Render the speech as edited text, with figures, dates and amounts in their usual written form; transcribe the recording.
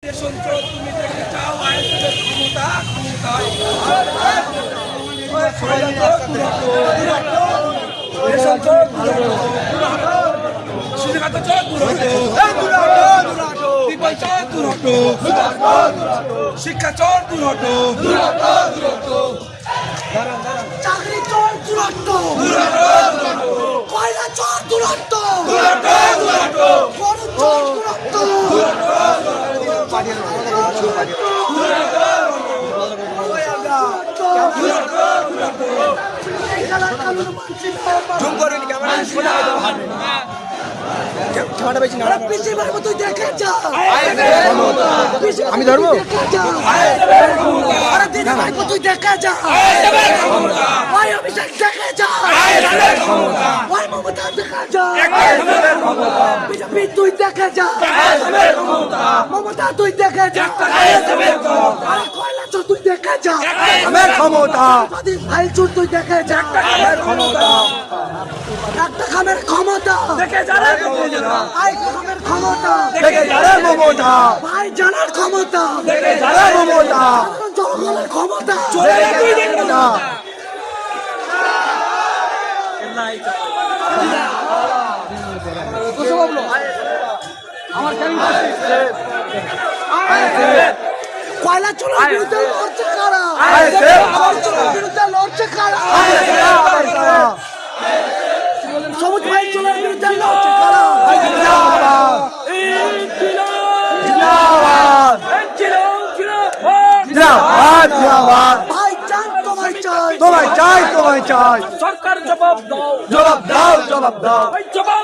তুমি দেখতে চাও আইনের ক্ষমতা শিক্ষা চোর দুরটো চাকরি চোর দুরন্ত কয়লা চোর দুরন্ত গরু চোর দুরন্ত আমি ধরবো তুই দেখা যা অভিষেক দেখা যা মমতা দেখা যা বিজেপি তুই দেখা যা মমতা তুই দেখা যা কয়লা চোর তুই দেখা যা ক্ষমতা ভাই চোর তুই দেখা যা ক্ষমতা একটা খামের ক্ষমতা দেখে যারা আই খামের ক্ষমতা দেখে যারা মমতা ভাই জানার ক্ষমতা দেখে যারা মমতা জনগণের ক্ষমতা তুই দেখে না কয়লা চোরের বিরুদ্ধে লড়ছে কারা চোরের বিরুদ্ধে লড়ছে কারা সবুজ ভাই চোরের বিরুদ্ধে লড়ছে কারা ভাই চান তোমায় চাই তোমায় চাই তোমায় চাই সরকার জবাব দাও জবাব দাও জবাব দাও জবাব